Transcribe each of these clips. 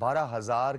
12,000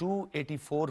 284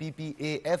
PPAF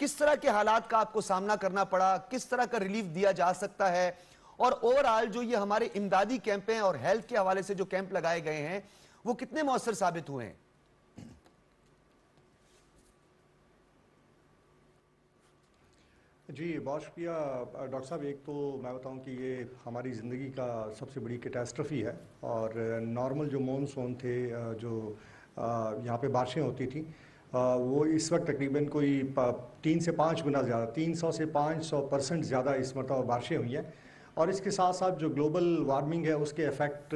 کس طرح کے حالات کا آپ کو سامنا کرنا پڑا, کس طرح کا ریلیف دیا جا سکتا ہے, اور اوورآل جو یہ ہمارے امدادی کیمپ ہیں اور ہیلتھ کے حوالے سے جو کیمپ لگائے گئے ہیں وہ کتنے مؤثر ثابت ہوئے ہیں؟ جی بہت شکریہ ڈاکٹر صاحب. ایک تو میں بتاؤں کہ یہ ہماری زندگی کا سب سے بڑی کیٹاسٹرفی ہے, اور نارمل جو مونسون تھے, جو یہاں پہ بارشیں ہوتی تھیں, وہ اس وقت تقریباً کوئی 3 سے 5 گنا زیادہ, 300 سے 500% زیادہ اس مرتبہ بارشیں ہوئی ہیں. اور اس کے ساتھ ساتھ جو گلوبل وارمنگ ہے اس کے افیکٹ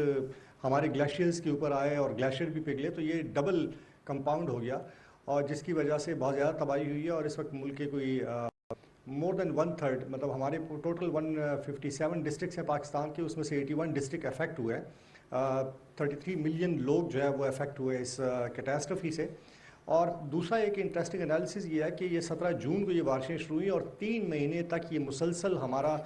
ہمارے گلیشیئرز کے اوپر آئے, اور گلیشیئر بھی پگھلے, تو یہ ڈبل کمپاؤنڈ ہو گیا, اور جس کی وجہ سے بہت زیادہ تباہی ہوئی ہے. اور اس وقت ملک کے کوئی مور دین 1/3, مطلب ہمارے ٹوٹل 157 ڈسٹرکٹس ہیں پاکستان کے, اس میں سے 81 ڈسٹرکٹ افیکٹ ہوئے ہیں. 33 ملین لوگ جو ہے وہ افیکٹ ہوئے اس کیٹاسٹرفی سے. اور دوسرا ایک انٹرسٹنگ انالیسز یہ ہے کہ یہ 17 جون کو یہ بارشیں شروع ہوئی, اور 3 مہینے تک یہ مسلسل ہمارا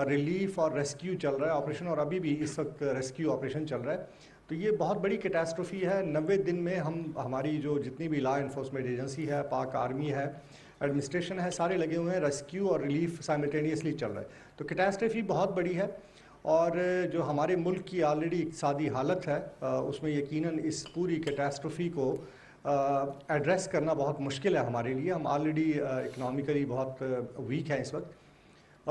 ریلیف اور ریسکیو چل رہا ہے آپریشن, اور ابھی بھی اس وقت ریسکیو آپریشن چل رہا ہے. تو یہ بہت بڑی کیٹاسٹرفی ہے. 90 دن میں ہماری جو جتنی بھی لا انفورسمنٹ ایجنسی ہے, پاک آرمی ہے, ایڈمنسٹریشن ہے, سارے لگے ہوئے ہیں, ریسکیو اور ریلیف سائملٹینیسلی چل رہا ہے. تو کیٹاسٹرفی بہت بڑی ہے, اور جو ہمارے ملک کی آلریڈی اقتصادی حالت ہے اس میں یقیناً اس پوری کیٹاسٹرفی کو ایڈریس کرنا بہت مشکل ہے ہمارے لیے. ہم آلریڈی اکنامکلی بہت ویک ہیں اس وقت.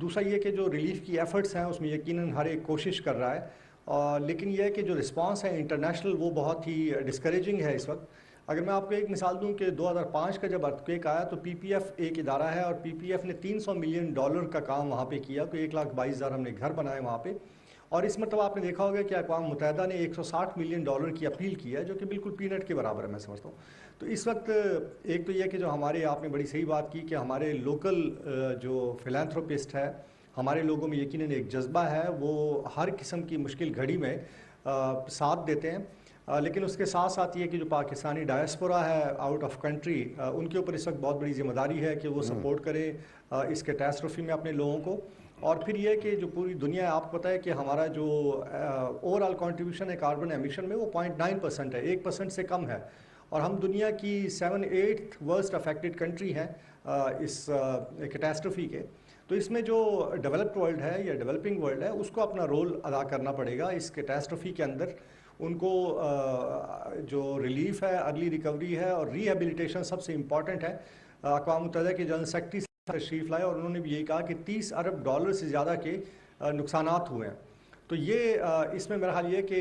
دوسرا یہ کہ جو ریلیف کی ایفرٹس ہیں اس میں یقیناً ہر ایک کوشش کر رہا ہے, لیکن یہ ہے کہ جو رسپانس ہے انٹرنیشنل وہ بہت ہی ڈسکریجنگ ہے اس وقت. اگر میں آپ کو ایک مثال دوں کہ 2005 کا جب ارتھکویک آیا تو پی پی ایف ایک ادارہ ہے, اور پی پی ایف نے $300 ملین کا کام وہاں پہ کیا, تو 1,22,000 ہم نے گھر بنائے وہاں پہ. اور اس مرتبہ آپ نے دیکھا ہوگا کہ اقوام متحدہ نے $160 ملین کی اپیل کی ہے, جو کہ بالکل پینٹ کے برابر ہے میں سمجھتا ہوں. تو اس وقت ایک تو یہ کہ جو ہمارے, آپ نے بڑی صحیح بات کی کہ ہمارے لوکل جو فلانتھروپسٹ ہے, ہمارے لوگوں میں یقیناً ایک جذبہ ہے, وہ ہر قسم کی مشکل گھڑی میں ساتھ دیتے ہیں. لیکن اس کے ساتھ ساتھ یہ کہ جو پاکستانی ڈائسپورا ہے آؤٹ آف کنٹری, ان کے اوپر اس وقت بہت بڑی ذمہ داری ہے کہ وہ سپورٹ کرے اس کیٹاسٹرفی میں اپنے لوگوں کو. اور پھر یہ کہ جو پوری دنیا, آپ کو پتہ ہے کہ ہمارا جو اوور آل کنٹریبیوشن ہے کاربن ایمیشن میں وہ 0.9% ہے, 1% سے کم ہے, اور ہم دنیا کی 7/8 ورسٹ افیکٹڈ کنٹری ہیں اس کیٹاسٹرفی کے. تو اس میں جو ڈیولپڈ ورلڈ ہے یا ڈیولپنگ ورلڈ ہے اس کو اپنا رول ادا کرنا پڑے گا اس کیٹاسٹرفی کے اندر. ان کو جو ریلیف ہے, ارلی ریکوری ہے, اور ری ہیبلیٹیشن سب سے امپورٹنٹ ہے. اقوام متحدہ کے جنرل سیکرٹری تشریف لائے, اور انہوں نے بھی یہی کہا کہ $30 ارب سے زیادہ کے نقصانات ہوئے ہیں. تو یہ اس میں میرا خیال یہ کہ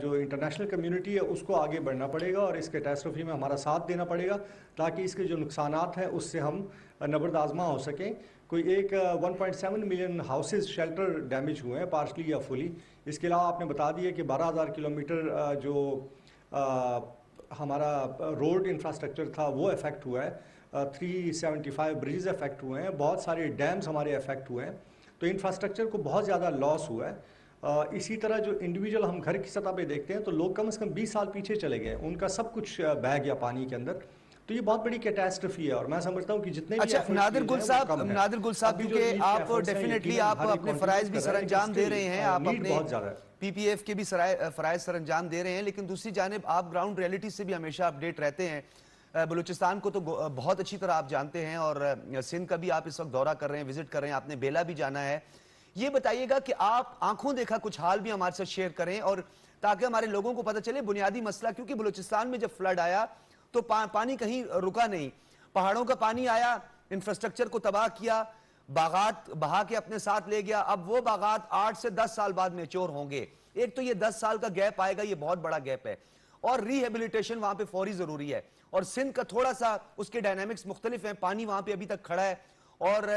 جو انٹرنیشنل کمیونٹی ہے اس کو آگے بڑھنا پڑے گا, اور اس کیٹاسٹرفی میں ہمارا ساتھ دینا پڑے گا, تاکہ اس کے جو نقصانات ہیں اس سے ہم نبرد آزما ہو سکیں. کوئی 1.7 ملین ہاؤسز شیلٹر ڈیمیج ہوئے ہیں, پارشلی یا فلی. اس کے علاوہ آپ نے بتا دیا کہ 12,000 کلومیٹر جو ہمارا روڈ انفراسٹرکچر تھا وہ افیکٹ ہوا ہے, 375 بریجز افیکٹ ہوئے ہیں, بہت سارے ڈیمز ہمارے افیکٹ ہوئے ہیں. تو انفراسٹرکچر کو بہت زیادہ لاس ہوا ہے. اسی طرح جو انڈیویجول ہم گھر کی سطح پہ دیکھتے ہیں تو لوگ کم از کم 20 سال پیچھے چلے گئے, ان کا سب کچھ بہہ گیا پانی کے اندر. تو یہ بہت بڑی کیٹاسٹرفی ہے, اور میں سمجھتا ہوں کہ جتنے بھی اچھا نادر گل صاحب کیونکہ آپ ڈیفینیٹلی آپ اپنے فرائض بھی سر انجام دے رہے ہیں, آپ اپنے پی پی ایف کے بھی فرائض سر انجام دے رہے ہیں, لیکن دوسری جانب آپ گراؤنڈ ریئلٹی سے بھی ہمیشہ اپڈیٹ رہتے ہیں. بلوچستان کو تو بہت اچھی طرح آپ جانتے ہیں, اور سندھ کا بھی آپ اس وقت دورہ کر رہے ہیں, وزٹ کر رہے ہیں, آپ نے بیلا بھی جانا ہے. یہ بتائیے گا کہ آپ آنکھوں دیکھا کچھ حال بھی ہمارے ساتھ شیئر کریں, اور تاکہ ہمارے لوگوں کو پتہ چلے بنیادی مسئلہ, کیونکہ بلوچستان میں جب فلڈ آیا تو پانی کہیں رکا نہیں, پہاڑوں کا پانی آیا, انفراسٹرکچر کو تباہ کیا, باغات بہا کے اپنے ساتھ لے گیا. اب وہ باغات 8 سے 10 سال بعد میچور ہوں گے. ایک تو یہ 10 سال کا گیپ آئے گا, یہ بہت بڑا گیپ ہے, اور ری ہیبلیٹیشن وہاں پہ فوری ضروری ہے. اور سندھ کا تھوڑا سا اس کے ڈائنامکس مختلف ہیں, پانی وہاں پہ ابھی تک کھڑا ہے. اور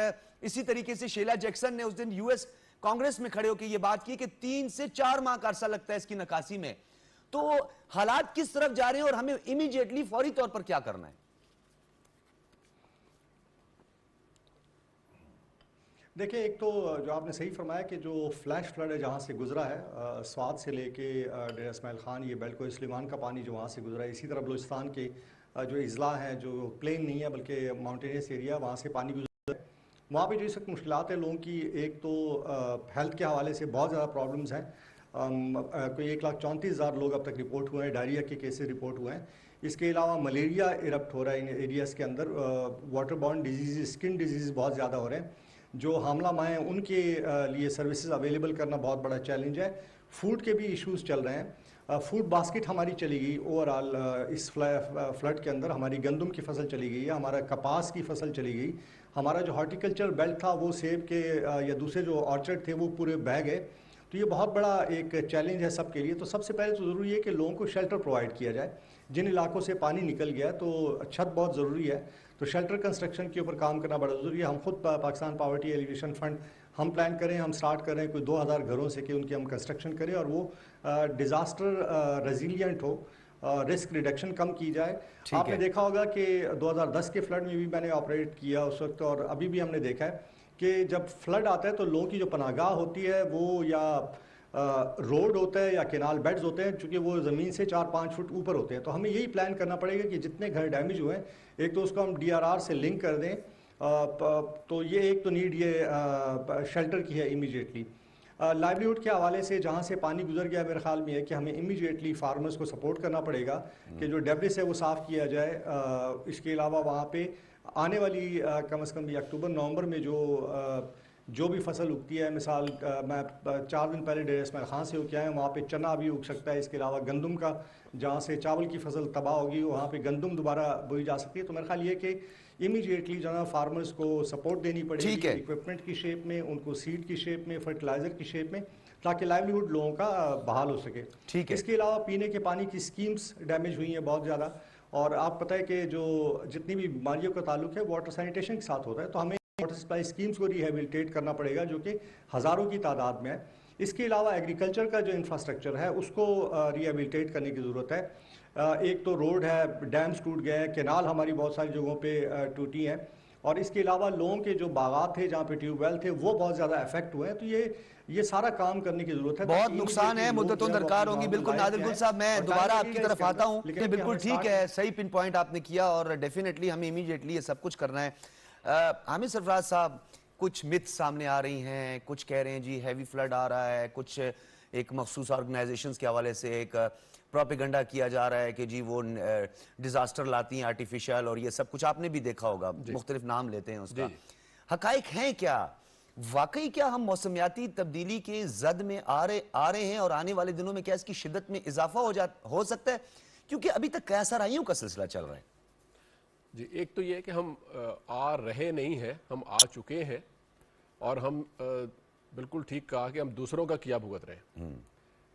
اسی طریقے سے شیلا جیکسن نے اس دن یو ایس کانگریس میں کھڑے ہو کے یہ بات کی کہ 3 سے 4 ماہ کا عرصہ لگتا ہے اس کی نکاسی میں. تو حالات کس طرف جا رہے ہیں, اور ہمیں امیڈیٹلی فوری طور پر کیا کرنا ہے؟ دیکھیں, ایک تو جو آپ نے صحیح فرمایا کہ جو فلیش فلڈ ہے جہاں سے گزرا ہے, سوات سے لے کے ڈیرہ اسماعیل خان, یہ بیلکو سلیمان کا پانی جو وہاں سے گزرا ہے. اسی طرح بلوچستان کے جو اضلاع ہیں جو پلین نہیں ہے بلکہ ماؤنٹینس ایریا, وہاں سے پانی گزرا ہے. وہاں پہ جو اس وقت مشکلات ہیں لوگوں کی, ایک تو ہیلتھ کے حوالے سے بہت زیادہ پرابلمز ہیں. کوئی 1,34,000 لوگ اب تک رپورٹ ہوئے ہیں, ڈائریا کے کیسز رپورٹ ہوئے ہیں. اس کے علاوہ ملیریا ایرپٹ ہو رہا ہے ان ایریاز کے اندر، water borne disease, skin disease بہت زیادہ ہو رہے ہیں. جو حاملہ مائیں ہیں ان کے لیے سروسز اویلیبل کرنا بہت بڑا چیلنج ہے. فوڈ کے بھی ایشوز چل رہے ہیں. فوڈ باسکٹ ہماری چلی گئی اوور آل اس فلڈ کے اندر. ہماری گندم کی فصل چلی گئی ہے، ہمارا کپاس کی فصل چلی گئی، ہمارا جو ہارٹیکلچر بیلٹ تھا وہ سیب کے یا دوسرے جو آرچرڈ تھے وہ پورے بہہ گئے. تو یہ بہت بڑا ایک چیلنج ہے سب کے لیے. تو سب سے پہلے تو ضروری ہے کہ لوگوں کو شیلٹر پرووائڈ کیا جائے. جن علاقوں سے پانی نکل گیا تو چھت بہت ضروری ہے، تو شیلٹر کنسٹرکشن کے اوپر کام کرنا بڑا ضروری ہے. ہم خود پاکستان پاورٹی ایلیویشن فنڈ ہم پلان کریں، ہم سٹارٹ کریں کوئی 2000 گھروں سے کہ ان کی ہم کنسٹرکشن کریں اور وہ ڈیزاسٹر ریزیلینٹ ہو، رسک ریڈکشن کم کی جائے. آپ نے دیکھا ہوگا کہ 2010 کے فلڈ میں بھی میں نے آپریٹ کیا اس وقت، اور ابھی بھی ہم نے دیکھا ہے کہ جب فلڈ آتا ہے تو لوگوں کی جو پناہ گاہ ہوتی ہے وہ یا روڈ ہوتا ہے یا کینال بیڈز ہوتے ہیں، چونکہ وہ زمین سے 4-5 فٹ اوپر ہوتے ہیں. تو ہمیں یہی پلان کرنا پڑے گا کہ جتنے گھر ڈیمیج ہوئے ہیں ایک تو اس کو ہم DRR سے لنک کر دیں. تو یہ ایک تو نیڈ یہ شیلٹر کی ہے امیجیٹلی. لائیولیہوڈ کے حوالے سے جہاں سے پانی گزر گیا میرے خیال میں ہے کہ ہمیں امیجیٹلی فارمرز کو سپورٹ کرنا پڑے گا کہ جو ڈیبرس ہے وہ صاف کیا جائے. اس کے علاوہ وہاں پہ آنے والی کم از کم اکتوبر نومبر میں جو بھی فصل اگتی ہے، مثال میں 4 دن پہلے ڈیرہ اسماعیل خان سے ہو کے آئے ہیں، وہاں پہ چنا بھی اگ سکتا ہے. اس کے علاوہ گندم کا جہاں سے چاول کی فصل تباہ ہوگی وہاں پہ گندم دوبارہ بوئی جا سکتی ہے. تو میرا خیال یہ کہ امیجیٹلی جو ہے فارمرز کو سپورٹ دینی پڑے گی اکوپمنٹ کی شیپ میں، ان کو سیڈ کی شیپ میں، فرٹیلائزر کی شیپ میں، تاکہ لائیولیہوڈ لوگوں کا بحال ہو سکے. اس کے علاوہ پینے کے پانی کی اسکیمز ڈیمیج ہوئی ہیں بہت زیادہ، اور آپ پتہ ہے کہ جو جتنی بھی بیماریوں کا تعلق ہے واٹر سینیٹیشن کے ساتھ ہوتا ہے. تو ہمیں واٹر سپلائی اسکیمز کو ریہیبلیٹیٹ کرنا پڑے گا جو کہ ہزاروں کی تعداد میں ہے. اس کے علاوہ ایگریکلچر کا جو انفراسٹرکچر ہے اس کو ریہیبلیٹیٹ کرنے کی ضرورت ہے. ایک تو روڈ ہے، ڈیمز ٹوٹ گئے ہیں، کینال ہماری بہت ساری جگہوں پہ ٹوٹی ہیں، اور اس کے علاوہ لوگوں کے جو باغات تھے جہاں پہ ٹیوب ویل تھے وہ بہت زیادہ افیکٹ ہوئے ہیں. تو یہ سارا کام کرنے کی ضرورت ہے. بہت نقصان ہے، مدتوں درکار ہوگی. بالکل نادر گل صاحب، میں دوبارہ آپ کی طرف آتا ہوں. بالکل ٹھیک ہے، صحیح پن پوائنٹ آپ نے کیا، اور ڈیفینیٹلی ہمیں امیجیٹلی یہ سب کچھ کرنا ہے. حامد سرفراز صاحب، کچھ متھ سامنے آ رہی ہیں، کچھ کہہ رہے ہیں جی ہیوی فلڈ آ رہا ہے، کچھ ایک مخصوص آرگنائزیشنز کے حوالے سے ایک پروپیگنڈا کیا جا رہا ہے کہ جی وہ ڈیزاسٹر لاتی ہیں آرٹیفیشل، اور یہ سب کچھ آپ نے بھی دیکھا ہوگا، مختلف نام لیتے ہیں اس کا. حقائق ہیں کیا؟ واقعی کیا ہم موسمیاتی تبدیلی کے زد میں آ رہے ہیں، اور آنے والے دنوں میں کیا اس کی شدت میں اضافہ ہو سکتا ہے؟ کیونکہ ابھی تک کیسرائیوں کا سلسلہ چل رہا ہے. جی، ایک تو یہ ہے کہ ہم آ رہے نہیں ہیں، ہم آ چکے ہیں، اور ہم بالکل ٹھیک کہا کہ ہم دوسروں کا کیا بھگت رہے ہیں.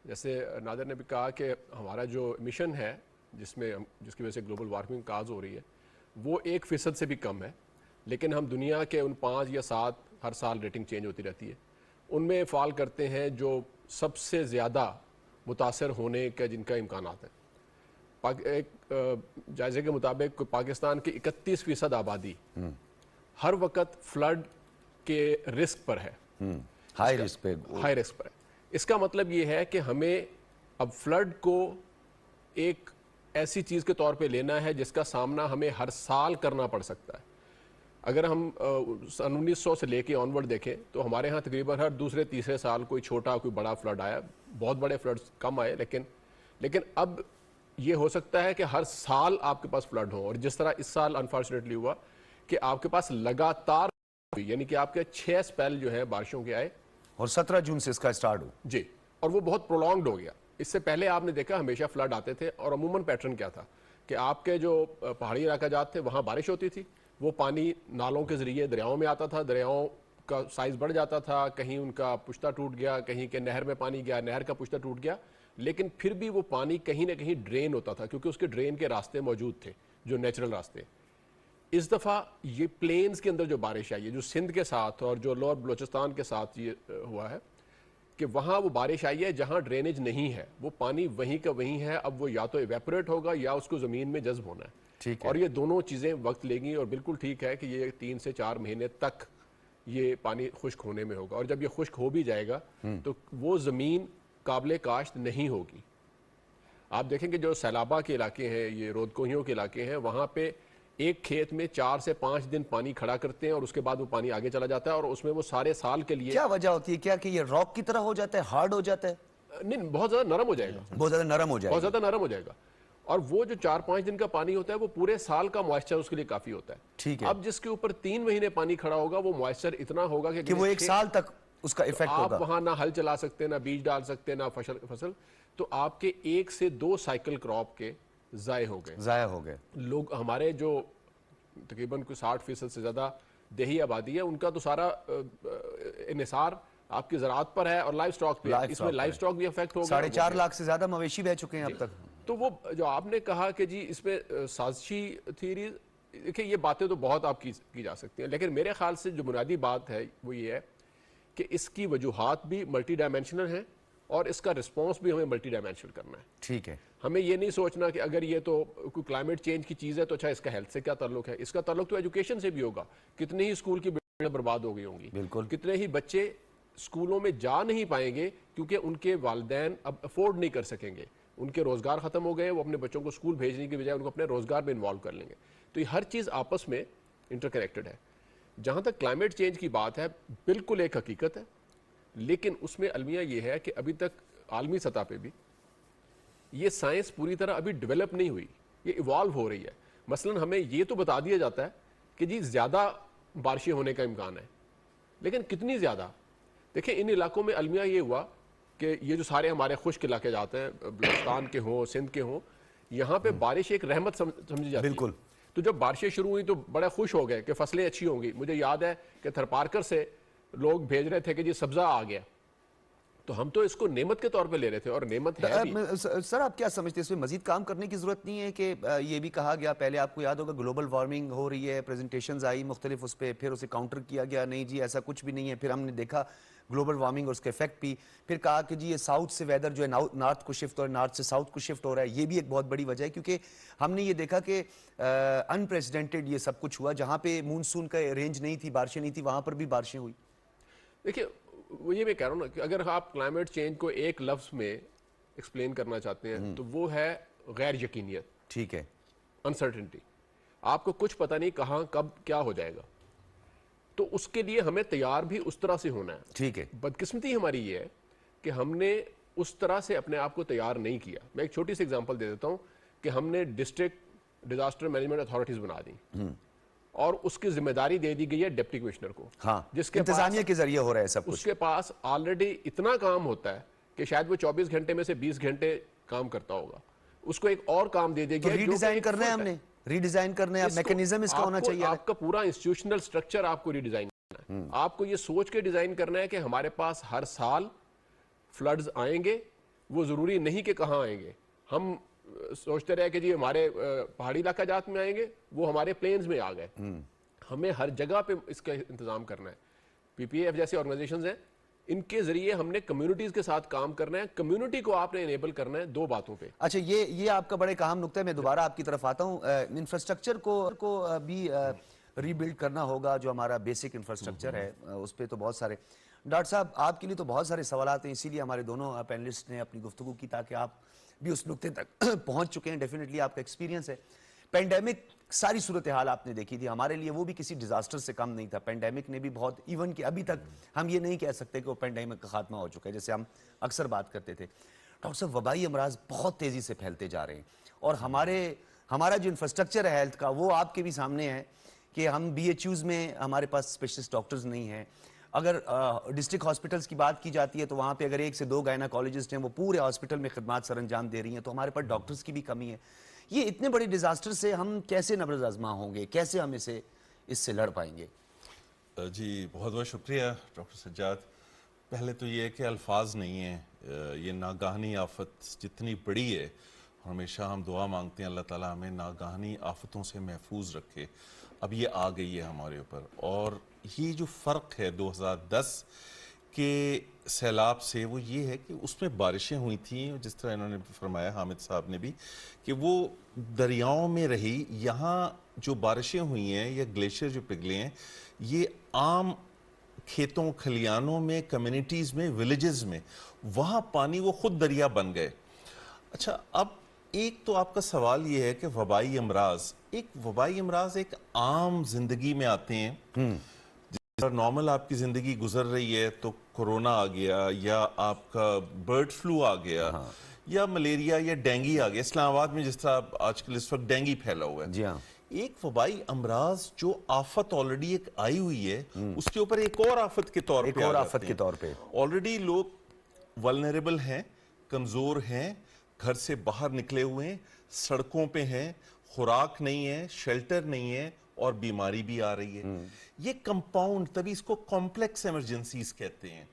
جیسے نادر نے بھی کہا کہ ہمارا جو مشن ہے جس کی وجہ سے گلوبل وارمنگ کاز ہو رہی ہے وہ 1% سے بھی کم ہے، لیکن ہم دنیا کے ان 5 یا 7 ہر سال ریٹنگ چینج ہوتی رہتی ہے، ان میں فال کرتے ہیں جو سب سے زیادہ متاثر ہونے کا جن کا امکانات ہیں. ایک جائزے کے مطابق پاکستان کی 31% آبادی ہر وقت فلڈ کے رسک پر ہے، ہائی رسک پر ہے. اس کا مطلب یہ ہے کہ ہمیں اب فلڈ کو ایک ایسی چیز کے طور پہ لینا ہے جس کا سامنا ہمیں ہر سال کرنا پڑ سکتا ہے. اگر ہم 1900 سے لے کے آنورڈ دیکھیں تو ہمارے ہاں تقریباً ہر دوسرے تیسرے سال کوئی چھوٹا کوئی بڑا فلڈ آیا. بہت بڑے فلڈز کم آئے، لیکن اب یہ ہو سکتا ہے کہ ہر سال آپ کے پاس فلڈ ہو. اور جس طرح اس سال انفارچونیٹلی ہوا کہ آپ کے پاس لگاتار یعنی کہ آپ کے 6 سپیل جو ہے بارشوں کے آئے، اور 17 جون سے اس کا سٹارٹ ہو. جی، اور وہ بہت پرولونگڈ ہو گیا. اس سے پہلے آپ نے دیکھا ہمیشہ فلڈ آتے تھے، اور عموماً پیٹرن کیا تھا کہ آپ کے جو پہاڑی علاقہ جات تھے وہاں بارش ہوتی تھی، وہ پانی نالوں کے ذریعے دریاؤں میں آتا تھا، دریاؤں کا سائز بڑھ جاتا تھا، کہیں ان کا پشتہ ٹوٹ گیا، کہیں کہ نہر میں پانی گیا، نہر کا پشتہ ٹوٹ گیا، لیکن پھر بھی وہ پانی کہیں نہ کہیں ڈرین ہوتا تھا کیونکہ اس کے ڈرین کے راستے موجود تھے جو نیچرل راستے. اس دفعہ یہ پلینز کے اندر جو بارش آئی ہے، جو سندھ کے ساتھ اور جو لوور بلوچستان کے ساتھ یہ ہوا ہے کہ وہاں وہ بارش آئی ہے جہاں ڈرینیج نہیں ہے، وہ پانی وہیں کا وہیں ہے. اب وہ یا تو ایویپوریٹ ہوگا یا اس کو زمین میں جذب ہونا ہے، اور یہ دونوں چیزیں وقت لے گی. اور بالکل ٹھیک ہے کہ یہ 3 سے 4 مہینے تک یہ پانی خشک ہونے میں ہوگا، اور جب یہ خشک ہو بھی جائے گا تو وہ زمین قابل کاشت نہیں ہوگی. آپ دیکھیں کہ جو سیلابہ کے علاقے ہیں، یہ رود کوہیوں کے علاقے ہیں، وہاں پہ ایک کھیت میں 4 سے 5 دن پانی کھڑا کرتے ہیں اور اس کے بعد وہ پانی آگے چلا جاتا ہے، اور اس میں وہ سارے سال کے لیے. کیا وجہ ہوتی ہے؟ کیا کہ یہ راک کی طرح ہو جاتا ہے، ہارڈ ہو جاتا ہے؟ نہیں، بہت زیادہ نرم ہو جائے گا. بہت زیادہ نرم ہو جائے گا. بہت زیادہ نرم ہو جائے گا. اور وہ جو 4-5 دن کا پانی ہوتا ہے وہ پورے سال کا موائسچر اس کے لیے کافی ہوتا ہے. ٹھیک ہے. اب جس کے اوپر 3 مہینے پانی کھڑا ہوگا وہ موائسچر اتنا ہوگا کہ وہ 1 سال تک اس کا ایفیکٹ ہوگا. آپ وہاں نہ ہل چلا سکتے، نہ بیج ڈال سکتے، نہ فصل. تو آپ کے 1 سے 2 سائیکل کراپ کے ضائع ہو گئے. لوگ ہمارے جو تقریباً کوئی 60% سے زیادہ دیہی آبادی ہے، ان کا تو سارا انحصار آپ کی زراعت پر ہے اور لائف سٹاک پہ. اس میں لائف سٹاک بھی افیکٹ ہوگا. 4.5 لاکھ سے زیادہ مویشی بہ چکے ہیں اب تک. تو وہ جو آپ نے کہا کہ جی اس میں سازشی تھیوری، دیکھیں یہ باتیں تو بہت آپ کی جا سکتی ہیں، لیکن میرے خیال سے جو بنیادی بات ہے وہ یہ ہے کہ اس کی وجوہات بھی ملٹی ڈائمینشنل ہیں اور اس کا رسپانس بھی ہمیں ملٹی ڈائمینشنل کرنا ہے. ٹھیک ہے. ہمیں یہ نہیں سوچنا کہ اگر یہ تو کوئی کلائمیٹ چینج کی چیز ہے تو اچھا اس کا ہیلتھ سے کیا تعلق ہے. اس کا تعلق تو ایجوکیشن سے بھی ہوگا. کتنی ہی اسکول کی بلڈنگیں برباد ہو گئی ہوں گی. بالکل. کتنے ہی بچے اسکولوں میں جا نہیں پائیں گے کیونکہ ان کے والدین اب افورڈ نہیں کر سکیں گے. ان کے روزگار ختم ہو گئے، وہ اپنے بچوں کو اسکول بھیجنے کی بجائے ان کو اپنے روزگار میں انوالو کر لیں گے. تو یہ ہر چیز آپس میں انٹر کنیکٹڈ ہے. جہاں تک کلائمیٹ چینج کی بات ہے بالکل ایک حقیقت ہے، لیکن اس میں المیہ یہ ہے کہ ابھی تک عالمی سطح پہ بھی یہ سائنس پوری طرح ابھی ڈیولپ نہیں ہوئی، یہ ایوالو ہو رہی ہے. مثلا ہمیں یہ تو بتا دیا جاتا ہے کہ جی زیادہ بارشیں ہونے کا امکان ہے، لیکن کتنی زیادہ؟ دیکھیں ان علاقوں میں المیہ یہ ہوا کہ یہ جو سارے ہمارے خشک علاقے جاتے ہیں، بلوچستان کے ہوں، سندھ کے ہوں، یہاں پہ بارش ایک رحمت سمجھی جاتی ہے. بالکل. تو جب بارشیں شروع ہوئی تو بڑے خوش ہو گئے کہ فصلیں اچھی ہوں گی. مجھے یاد ہے کہ تھرپارکر سے لوگ بھیج رہے تھے کہ جی سبزہ آ گیا، تو ہم تو اس کو نعمت کے طور پہ لے رہے تھے اور نعمت ہے بھی. سر آپ کیا سمجھتے ہیں اس میں مزید کام کرنے کی ضرورت نہیں ہے کہ یہ بھی کہا گیا پہلے، آپ کو یاد ہوگا گلوبل وارمنگ ہو رہی ہے، پریزنٹیشنز آئی مختلف اس پہ، پھر اسے کاؤنٹر کیا گیا نہیں جی ایسا کچھ بھی نہیں ہے. پھر ہم نے دیکھا گلوبل وارمنگ اور اس کے افیکٹ بھی، پھر کہا کہ جی یہ ساؤتھ سے ویدر جو ہے نارتھ کو شفٹ ہو رہا ہے، نارتھ سے ساؤتھ کو شفٹ ہو رہا ہے. یہ بھی ایک بہت بڑی وجہ ہے کیونکہ ہم نے یہ دیکھا کہ انپریسیڈنٹڈ یہ سب کچھ ہوا. جہاں پہ مونسون کا رینج نہیں تھی، بارشیں نہیں تھی، وہاں پر بھی بارشیں ہوئی. دیکھیے وہ یہ میں کہہ رہا ہوں نا کہ اگر آپ کلائمیٹ چینج کو ایک لفظ میں ایکسپلین کرنا چاہتے ہیں تو وہ ہے غیر یقینیت. ٹھیک ہے. انسرٹنٹی. آپ کو کچھ پتہ نہیں کہاں کب کیا ہو جائے گا، تو اس کے لیے ہمیں تیار بھی اس طرح سے ہونا ہے. ٹھیک ہے. بدقسمتی ہماری یہ ہے کہ ہم نے اس طرح سے اپنے آپ کو تیار نہیں کیا. میں ایک چھوٹی سی ایگزامپل دے دیتا ہوں کہ ہم نے ڈسٹرکٹ ڈیزاسٹر مینجمنٹ اتھارٹیز بنا دی اور اس کی ذمہ داری دے دی گئی ہے ڈپٹی کمشنر کو. ہاں، جس کے انتظامیہ کے ذریعے ہو رہا ہے سب کچھ. اس کے پاس آلریڈی اتنا کام ہوتا ہے کہ شاید وہ 24 گھنٹے میں سے 20 گھنٹے کام کرتا ہوگا. اس کو ایک اور کام دے دے گیا ری ڈیزائن کرنا ہے ہم نے، ری ڈیزائن کرنا ہے. میکنزم اس کا ہونا چاہیے. آپ کا پورا انسٹیٹیوشنل سٹرکچر آپ کو ری ڈیزائن کرنا ہے. آپ کو یہ سوچ کے ڈیزائن کرنا ہے کہ ہمارے پاس ہر سال فلڈز آئیں گے. وہ ضروری نہیں کہ کہاں آئیں گے. ہم سوچتے رہے کہ جی ہمارے پہاڑی علاقہ جات میں آئیں گے، وہ ہمارے پلینز میں آ گئے. ہمیں ہر جگہ پہ اس کا انتظام کرنا ہے. پی پی ایف جیسی آرگنائزیشنز ہیں، ان کے ذریعے ہم نے کمیونٹیز کے ساتھ کام کرنا ہے. کمیونٹی کو آپ نے انیبل کرنا ہے 2 باتوں پہ. اچھا یہ آپ کا بڑے اہم نقطہ ہے. میں دوبارہ آپ کی طرف آتا ہوں. انفراسٹرکچر کو بھی ری بلڈ کرنا ہوگا. جو ہمارا بیسک انفراسٹرکچر ہے اس پہ تو بہت سارے ڈاکٹر صاحب آپ کے لیے تو بہت سارے سوالات ہیں، اسی لیے ہمارے دونوں پینلسٹ نے اپنی گفتگو کی تاکہ آپ بھی اس نقطے تک پہنچ چکے ہیں. ڈیفینیٹلی آپ کا ایکسپیرینس ہے. پینڈیمک ساری صورتحال آپ نے دیکھی تھی، ہمارے لیے وہ بھی کسی ڈیزاسٹر سے کم نہیں تھا. پینڈیمک نے بھی بہت، ایون کہ ابھی تک ہم یہ نہیں کہہ سکتے کہ وہ پینڈیمک کا خاتمہ ہو چکا ہے جیسے ہم اکثر بات کرتے تھے. ڈاکٹر صاحب وبائی امراض بہت تیزی سے پھیلتے جا رہے ہیں اور ہمارا جو انفراسٹرکچر ہے ہیلتھ کا وہ آپ کے بھی سامنے ہے کہ ہم بی ایچ یوز میں ہمارے پاس اسپیشلسٹ ڈاکٹرز نہیں ہیں. اگر ڈسٹرکٹ ہاسپٹلس کی بات کی جاتی ہے تو وہاں پہ اگر 1 سے 2 گائناکالوجسٹ ہیں وہ پورے ہاسپٹل میں خدمات سر انجام دے رہی ہیں. تو ہمارے پاس ڈاکٹرز کی بھی کمی ہے. یہ اتنے بڑے ڈیزاسٹر سے ہم کیسے نبرد آزما ہوں گے، کیسے ہم اس سے لڑ پائیں گے؟ جی بہت بہت شکریہ ڈاکٹر سجاد. پہلے تو یہ ہے کہ الفاظ نہیں ہیں. یہ ناگہانی آفت جتنی بڑی ہے، ہمیشہ ہم دعا مانگتے ہیں اللہ تعالیٰ ہمیں ناگہانی آفتوں سے محفوظ رکھے. اب یہ آ گئی ہے ہمارے اوپر، اور یہ جو فرق ہے 2010 کے سیلاب سے وہ یہ ہے کہ اس میں بارشیں ہوئی تھیں جس طرح انہوں نے فرمایا حامد صاحب نے بھی کہ وہ دریاؤں میں رہی. یہاں جو بارشیں ہوئی ہیں یا گلیشیئر جو پگھلے ہیں یہ عام کھیتوں کھلیانوں میں، کمیونٹیز میں، ولیجز میں، وہاں پانی وہ خود دریا بن گئے. اچھا اب ایک تو آپ کا سوال یہ ہے کہ وبائی امراض ایک عام زندگی میں آتے ہیں. نارمل آپ کی زندگی گزر رہی ہے تو کورونا آ گیا یا آپ کا برڈ فلو آ گیا یا ملیریا یا ڈینگی آ گیا. اسلام آباد میں جس طرح آج کل اس وقت ڈینگی پھیلا ہوا ہے, جی ہاں, ایک وبائی امراض جو آفت آلریڈی ایک آئی ہوئی ہے, اس کے اوپر ایک اور آفت کے طور ایک پہ اور آفت کے طور پہ آلریڈی لوگ ولنریبل ہیں, کمزور ہیں, گھر سے باہر نکلے ہوئے ہیں, سڑکوں پہ ہیں, خوراک نہیں ہے, شیلٹر نہیں ہے, اور بیماری بھی آ رہی ہے. یہ کمپاؤنڈ, تبھی اس کو کمپلیکس ایمرجنسیز کہتے ہیں,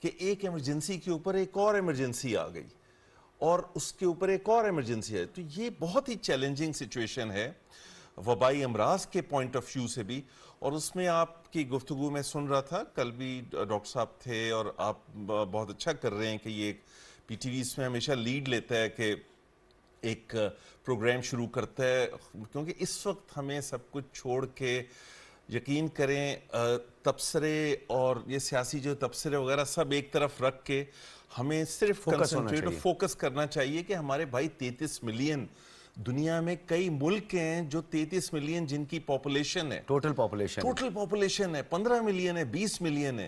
کہ ایک ایمرجنسی کے اوپر ایک اور ایمرجنسی آ گئی اور اس کے اوپر ایک اور ایمرجنسی ہے. تو یہ بہت ہی چیلنجنگ سچویشن ہے وبائی امراض کے پوائنٹ آف ویو سے بھی. اور اس میں آپ کی گفتگو میں سن رہا تھا, کل بھی ڈاکٹر صاحب تھے, اور آپ بہت اچھا کر رہے ہیں کہ یہ پی ٹی وی اس میں ہمیشہ لیڈ لیتا ہے کہ ایک پروگرام شروع کرتا ہے, کیونکہ اس وقت ہمیں سب کچھ چھوڑ کے, یقین کریں, تبصرے اور یہ سیاسی جو تبصرے وغیرہ سب ایک طرف رکھ کے ہمیں صرف کنسنٹریٹ اور فوکس کرنا چاہیے کہ ہمارے بھائی 33 ملین, دنیا میں کئی ملک ہیں جو 33 ملین جن کی پاپولیشن ہے, ٹوٹل پاپولیشن ہے 15 ملین ہے, 20 ملین ہے,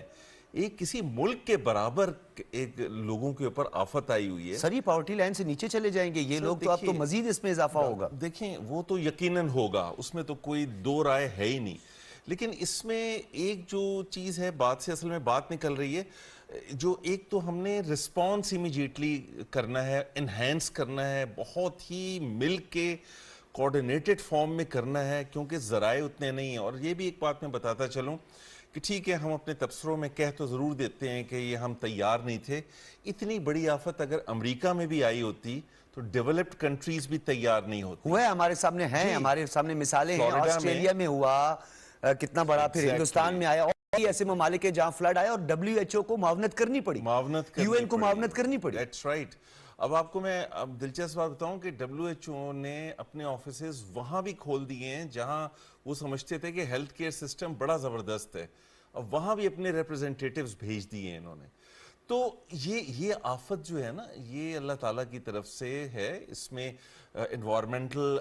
ایک کسی ملک کے برابر ایک لوگوں کے اوپر آفت آئی ہوئی ہے. سری پاورٹی لائن سے نیچے چلے جائیں گے یہ لوگ, تو اب تو مزید اس میں اضافہ ہوگا. دیکھیں وہ تو یقیناً ہوگا, اس میں تو کوئی دو رائے ہے ہی نہیں. لیکن اس میں ایک جو چیز ہے, بات سے اصل میں بات نکل رہی ہے, جو ایک تو ہم نے رسپانس امیجیٹلی کرنا ہے, انہینس کرنا ہے, بہت ہی مل کے کوارڈینیٹڈ فارم میں کرنا ہے, کیونکہ ذرائع اتنے نہیں ہیں. اور یہ بھی ایک بات میں بتاتا چلوں کہ ٹھیک ہے, ہم اپنے تبصروں میں کہہ تو ضرور دیتے ہیں کہ یہ ہم تیار نہیں تھے. اتنی بڑی آفت اگر امریکہ میں بھی آئی ہوتی تو ڈیولپڈ کنٹریز بھی تیار نہیں ہوتی. ہوا ہے, ہمارے سامنے ہیں, ہمارے سامنے مثالیں ہیں. آسٹریلیا میں ہوا, کتنا بڑا, پھر ہندوستان میں آیا, اور ایسے ممالک ہیں جہاں فلڈ آیا اور WHO کو معاونت کرنی پڑی, UN کو معاونت کرنی پڑی. That's right. اب آپ کو میں دلچسپ بات بتاؤں کہ WHO نے اپنے آفیسز وہاں بھی کھول دیے ہیں جہاں وہ سمجھتے تھے کہ ہیلتھ کیئر سسٹم بڑا زبردست ہے, اب وہاں بھی اپنے ریپریزنٹیٹیوز بھیج دیے ہیں انہوں نے. تو یہ آفت جو ہے نا, یہ اللہ تعالیٰ کی طرف سے ہے. اس میں انوائرمنٹل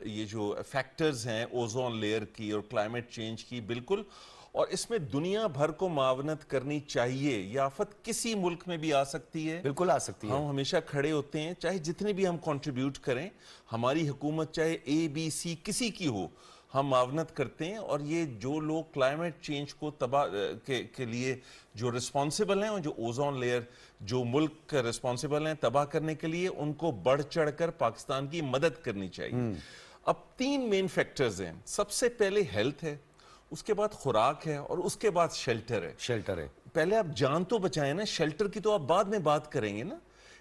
یہ جو فیکٹرز ہیں, اوزون لیئر کی اور کلائمیٹ چینج کی, بالکل, اور اس میں دنیا بھر کو معاونت کرنی چاہیے. یہ آفت کسی ملک میں بھی آ سکتی ہے, بالکل آ سکتی ہے. ہم ہمیشہ کھڑے ہوتے ہیں, چاہے جتنے بھی ہم کنٹریبیوٹ کریں, ہماری حکومت چاہے ABC کسی کی ہو, ہم معاونت کرتے ہیں. اور یہ جو لوگ کلائمیٹ چینج کو تباہ کے لیے جو رسپانسیبل ہیں, اور جو اوزون لیئر جو ملک رسپانسیبل ہیں تباہ کرنے کے لیے, ان کو بڑھ چڑھ کر پاکستان کی مدد کرنی چاہیے. اب 3 مین فیکٹرز ہیں. سب سے پہلے ہیلتھ ہے, اس کے بعد خوراک ہے, اور اس کے بعد شیلٹر ہے. پہلے آپ جان تو بچائیں نا, شیلٹر کی تو آپ بعد میں بات کریں گے نا.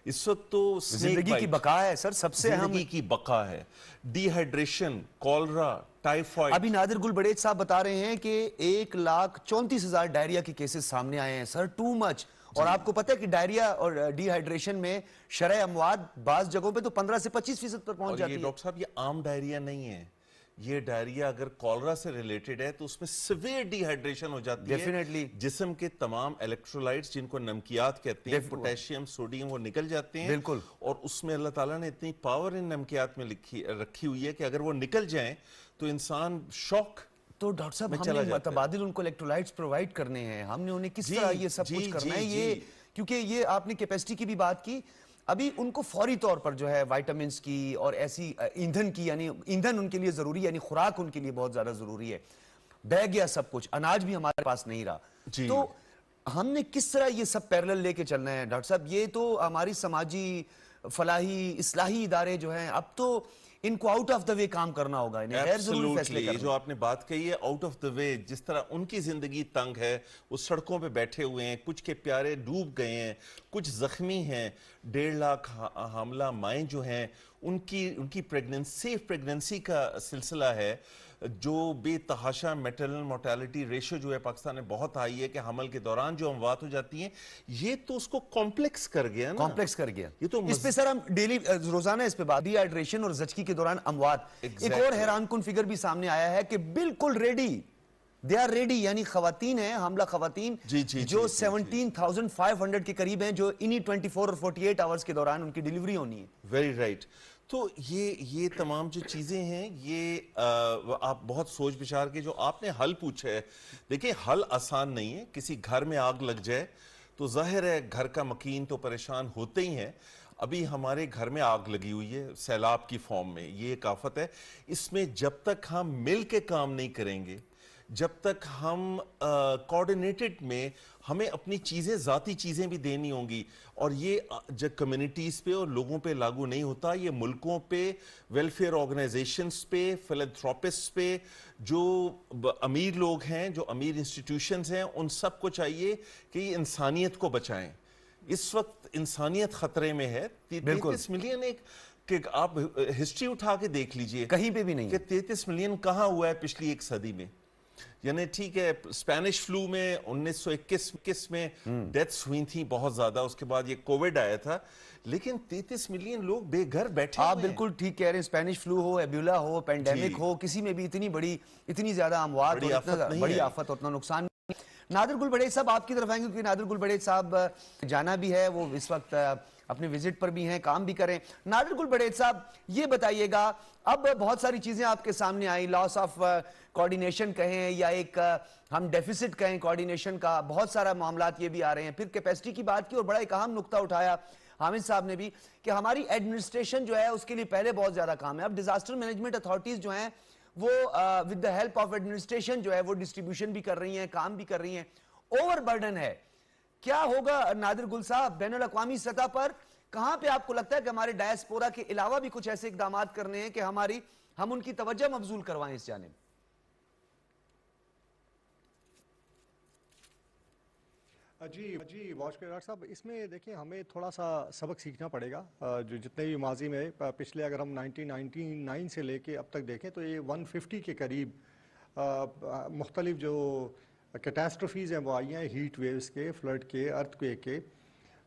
اس وقت تو زندگی کی بقا ہے سر, سب سے اہم زندگی کی بقا ہے. D hydration, cholera, typhoid. ابھی نادر گل بڑیچ صاحب بتا رہے ہیں کہ 1,34,000 ڈائریا کے کیسز سامنے آئے ہیں سر, ٹو مچ. اور آپ کو پتہ ہے کہ ڈائریا اور ڈی ہائیڈریشن میں شرح اموات بعض جگہوں پہ تو 15 سے 25% پر پہنچ جاتی ہے. ڈاکٹر صاحب, یہ عام ڈائریا نہیں ہے, یہ ڈائریا اگر کولرا سے ریلیٹڈ ہے تو اس میں سیویئر ڈی ہائیڈریشن ہو جاتی ہے. ڈیفینیٹلی جسم کے تمام الیکٹرولائٹس, جن کو نمکیات کہتے ہیں, پوٹیشیم, سوڈیم, وہ نکل جاتے ہیں. بالکل. اور اس میں اللہ تعالیٰ نے اتنی پاور ان نمکیات میں رکھی ہوئی ہے کہ اگر وہ نکل جائیں تو انسان شوک. تو ڈاکٹر صاحب, ہم نے متبادل ان کو الیکٹرولائٹس پرووائڈ کرنے ہیں, ہم نے انہیں کس طرح یہ سب کچھ کرنا ہے, یہ کیونکہ یہ آپ نے کیپیسٹی کی بھی بات کی, ابھی ان کو فوری طور پر جو ہے وائٹامنز کی اور ایسی ایندھن کی, یعنی ایندھن ان کے لیے ضروری ہے, یعنی خوراک ان کے لیے بہت زیادہ ضروری ہے. بہ گیا سب کچھ, اناج بھی ہمارے پاس نہیں رہا. تو ہم نے کس طرح یہ سب پیرلل لے کے چلنا ہے ڈاکٹر صاحب؟ یہ تو ہماری سماجی فلاحی اصلاحی ادارے جو ہیں, اب تو ان کو آؤٹ آف دا وے کام کرنا ہوگا, انہیں غیر ضروری فیصلے کرنا. جو آپ نے بات کہی ہے آؤٹ آف دا وے, جس طرح ان کی زندگی تنگ ہے, وہ سڑکوں پہ بیٹھے ہوئے ہیں, کچھ کے پیارے ڈوب گئے ہیں, کچھ زخمی ہیں, 1.5 لاکھ حاملہ مائیں جو ہیں, ان کی سیف پریگننسی کا سلسلہ ہے, جو بے تحاشا میٹرنل مورٹیلٹی ریشو جو ہے پاکستان میں بہت ہائی ہے, کہ حمل کے دوران جو اموات ہو جاتی ہیں, یہ تو اس کو کمپلیکس کر گیا نا. کمپلیکس کر گیا. یہ تو اس پہ سر ہم ڈیلی روزانہ اس پہ بات, ڈی ہائیڈریشن اور زچگی کے دوران اموات. ایک اور حیران کن فگر بھی سامنے آیا ہے کہ بالکل ریڈی, دے آر ریڈی, یعنی خواتین ہیں, حاملہ خواتین جو 17,500 کے قریب ہیں, جو انہی 24 اور 48 آورز کے دوران ان کی ڈیلیوری ہونی ہے. Very right. تو یہ تمام جو چیزیں ہیں, یہ آپ بہت سوچ بچار کے جو آپ نے حل پوچھا ہے, دیکھیں حل آسان نہیں ہے. کسی گھر میں آگ لگ جائے تو ظاہر ہے گھر کا مکین تو پریشان ہوتے ہی ہیں. ابھی ہمارے گھر میں آگ لگی ہوئی ہے سیلاب کی فارم میں، یہ ایک آفت ہے. اس میں جب تک ہم مل کے کام نہیں کریں گے، جب تک ہم کوآرڈینیٹڈ میں ہمیں اپنی چیزیں ذاتی چیزیں بھی دینی ہوں گی، اور یہ جب کمیونٹیز پہ اور لوگوں پہ لاگو نہیں ہوتا، یہ ملکوں پہ، ویلفیئر آرگنائزیشنز پہ، فلانتھروپسٹ پہ، جو امیر لوگ ہیں، جو امیر انسٹیٹیوشنز ہیں، ان سب کو چاہیے کہ یہ انسانیت کو بچائیں. اس وقت انسانیت خطرے میں ہے. 33 ملین ایک کہ آپ ہسٹری اٹھا کے دیکھ لیجئے کہیں پہ بھی نہیں کہ 33 ملین کہاں ہوا ہے پچھلی ایک صدی میں. یعنی ٹھیک ہے اسپینش فلو میں 1921 میں ڈیتھس ہوئی تھیں بہت زیادہ، اس کے بعد یہ کووڈ آیا تھا، لیکن 33 ملین لوگ بے گھر بیٹھے آپ ہوئے ہیں. بالکل ٹھیک کہہ رہے ہیں. اسپینش فلو ہو، ایبولا ہو، پینڈیمک ہو، کسی میں بھی اتنی زیادہ اموات بڑی اور آفت نہیں بڑی ہے. آفت اور اتنا نقصان نہیں. نادر گل بڑیچ صاحب آپ کی طرف آئیں گے کیونکہ نادر گل بڑیچ صاحب جانا بھی ہے، وہ اس وقت اپنے وزٹ پر بھی ہیں، کام بھی کریں. نادر گل بڑیچ صاحب یہ بتائیے گا، اب بہت ساری چیزیں آپ کے سامنے آئی، لاس آف کوارڈینیشن کہیں یا ایک ہم ڈیفیسٹ کہیں کوارڈینیشن کا، بہت سارا معاملات یہ بھی آ رہے ہیں. پھر کیپیسٹی کی بات کی اور بڑا ایک اہم نقطہ اٹھایا حامد صاحب نے بھی کہ ہماری ایڈمنسٹریشن جو ہے اس کے لیے پہلے بہت زیادہ کام ہے. اب ڈیزاسٹر مینجمنٹ اتھارٹیز جو ہیں وہ with the help of administration جو ہے وہ ڈسٹریبیوشن بھی کر رہی ہیں، کام بھی کر رہی ہیں. اوور برڈن ہے. کیا ہوگا نادر گل صاحب بین الاقوامی سطح پر؟ کہاں پہ آپ کو لگتا ہے کہ ہمارے ڈائسپورا کے علاوہ بھی کچھ ایسے اقدامات کرنے ہیں کہ ہم ان کی توجہ مبذول کروائیں اس جانب؟ جی واجپئی ڈاکٹر صاحب، اس میں دیکھیں ہمیں تھوڑا سا سبق سیکھنا پڑے گا. جو جتنے بھی ماضی میں پچھلے اگر ہم 1999 سے لے کے اب تک دیکھیں تو یہ 150 کے قریب مختلف جو کیٹاسٹروفیز ہیں وہ آئی ہیں، ہیٹ ویوز کے، فلڈ کے، ارتھ کویک کے.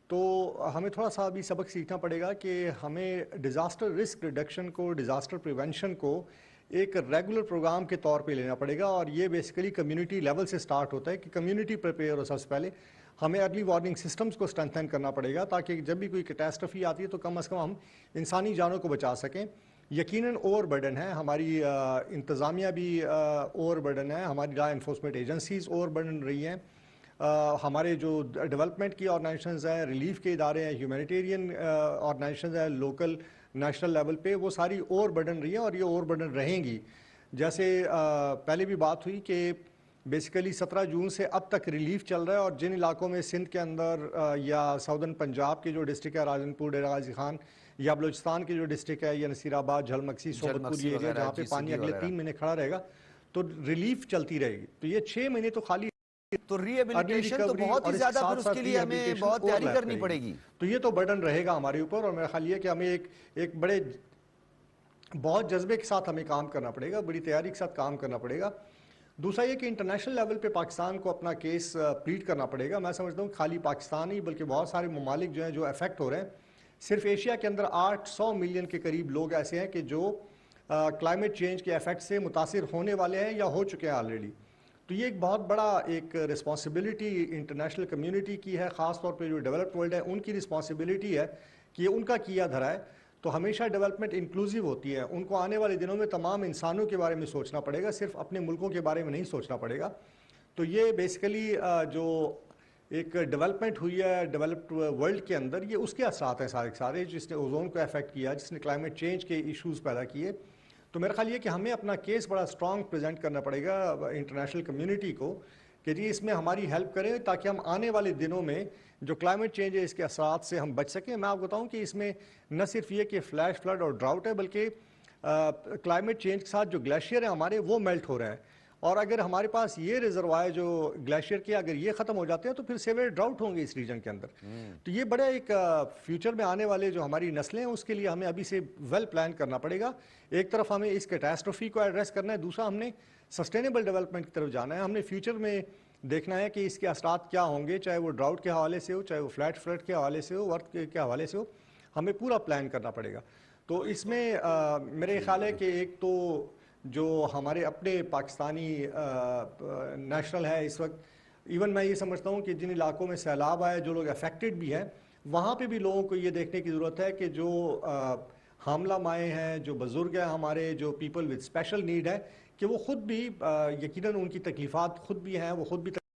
تو ہمیں تھوڑا سا ابھی سبق سیکھنا پڑے گا کہ ہمیں ڈیزاسٹر رسک ریڈکشن کو، ڈیزاسٹر پریونشن کو ایک ریگولر پروگرام کے طور پہ لینا پڑے گا. اور یہ بیسیکلی کمیونٹی لیول سے سٹارٹ ہوتا ہے کہ کمیونٹی پریپیئر ہو. سب سے پہلے ہمیں ارلی وارننگ سسٹمز کو اسٹرینتھن کرنا پڑے گا تاکہ جب بھی کوئی کیٹاسٹرفی آتی ہے تو کم از کم ہم انسانی جانوں کو بچا سکیں. یقیناً اوور برڈن ہے، ہماری انتظامیہ بھی اوور برڈن ہے، ہماری law enforcement agencies over burden رہی ہیں، ہمارے جو ڈیولپمنٹ کی آرگنائزیشنز ہیں، ریلیف کے ادارے ہیں، ہیومینیٹیرین آرگنائزیشنز ہیں، لوکل نیشنل لیول پہ، وہ ساری اوور برڈن رہی ہیں اور یہ اوور برڈن رہیں گی. جیسے پہلے بھی بات ہوئی کہ بیسیکلی 17 جون سے اب تک ریلیف چل رہا ہے، اور جن علاقوں میں سندھ کے اندر یا ساؤدرن پنجاب کے جو ڈسٹرکٹ ہے، راولپور، ڈیرہ غازی خان، یا بلوچستان کے جو ڈسٹرکٹ ہے، یا نصیر آباد، جھل مکسی، صحبت پور، یہ ایریا جہاں پہ پانی اگلے 3 مہینے کھڑا رہے گا، تو ریلیف چلتی رہے گی. تو یہ 6 مہینے تو خالی تو ری ایبلیٹیشن تو بہت ہی زیادہ پھر اس کے لیے ہمیں بہت تیاری کرنی پڑے گی. تو یہ تو برڈن رہے گا ہمارے اوپر، اور میرا خیال یہ کہ ہمیں ایک بڑے بہت جذبے کے ساتھ ہمیں کام کرنا پڑے گا، بڑی تیاری کے ساتھ کام کرنا پڑے گا. دوسرا یہ کہ انٹرنیشنل لیول پہ پاکستان کو اپنا کیس پلیٹ کرنا پڑے گا. میں سمجھتا ہوں خالی پاکستان ہی بلکہ بہت سارے ممالک جو ہیں جو افیکٹ ہو رہے ہیں. صرف ایشیا کے اندر 800 ملین کے قریب لوگ ایسے ہیں کہ جو کلائمیٹ چینج کے افیکٹ سے متاثر ہونے والے ہیں یا ہو چکے ہیں آلریڈی. تو یہ ایک بہت بڑا ایک رسپانسبلٹی انٹرنیشنل کمیونٹی کی ہے، خاص طور پہ جو ڈیولپڈ ورلڈ ہے ان کی رسپانسبلٹی ہے کہ ان کا کیا دھرا ہے. تو ہمیشہ ڈیولپمنٹ انکلوسیو ہوتی ہے، ان کو آنے والے دنوں میں تمام انسانوں کے بارے میں سوچنا پڑے گا، صرف اپنے ملکوں کے بارے میں نہیں سوچنا پڑے گا. تو یہ بیسیکلی جو ایک ڈیولپمنٹ ہوئی ہے ڈیولپڈ ورلڈ کے اندر، یہ اس کے اثرات ہیں سارے جس نے اوزون کو افیکٹ کیا، جس نے کلائمیٹ چینج کے ایشوز پیدا کیے. تو میرا خیال یہ کہ ہمیں اپنا کیس بڑا اسٹرانگ پریزنٹ کرنا پڑے گا انٹرنیشنل کمیونٹی کو کہ جی اس میں ہماری ہیلپ کریں تاکہ ہم آنے والے دنوں میں جو کلائمیٹ چینج ہے اس کے اثرات سے ہم بچ سکیں. میں آپ کو بتاؤں کہ اس میں نہ صرف یہ کہ فلیش فلڈ اور ڈراؤٹ ہے، بلکہ کلائمیٹ چینج کے ساتھ جو گلیشیئر ہیں ہمارے وہ میلٹ ہو رہے ہیں. اور اگر ہمارے پاس یہ ریزروائر جو گلیشیئر کے اگر یہ ختم ہو جاتے ہیں تو پھر سیویئر ڈراؤٹ ہوں گے اس ریجن کے اندر. تو یہ بڑا ایک فیوچر میں آنے والے جو ہماری نسلیں ہیں اس کے لیے ہمیں ابھی سے ویل پلان کرنا پڑے گا. ایک طرف ہمیں اس کیٹاسٹروفی کو ایڈریس کرنا ہے، دوسرا ہم نے سسٹینیبل ڈیولپمنٹ کی طرف جانا ہے. ہم نے فیوچر میں دیکھنا ہے کہ اس کے اثرات کیا ہوں گے، چاہے وہ ڈراؤٹ کے حوالے سے ہو، چاہے وہ فلڈ کے حوالے سے ہو، ارتھ کے حوالے سے ہو. ہمیں پورا پلان کرنا پڑے گا. تو اس میں میرے خیال ہے کہ ایک تو جو ہمارے اپنے پاکستانی نیشنل ہے اس وقت، ایون میں یہ سمجھتا ہوں کہ جن علاقوں میں سیلاب آئے، جو لوگ افیکٹڈ بھی ہیں، وہاں پہ بھی لوگوں کو یہ دیکھنے کی ضرورت ہے کہ جو حاملہ مائیں ہیں، جو بزرگ ہیں ہمارے، جو پیپل وتھ اسپیشل نیڈ ہے، کہ وہ خود بھی یقیناً ان کی تکلیفات خود بھی ہیں، وہ خود بھی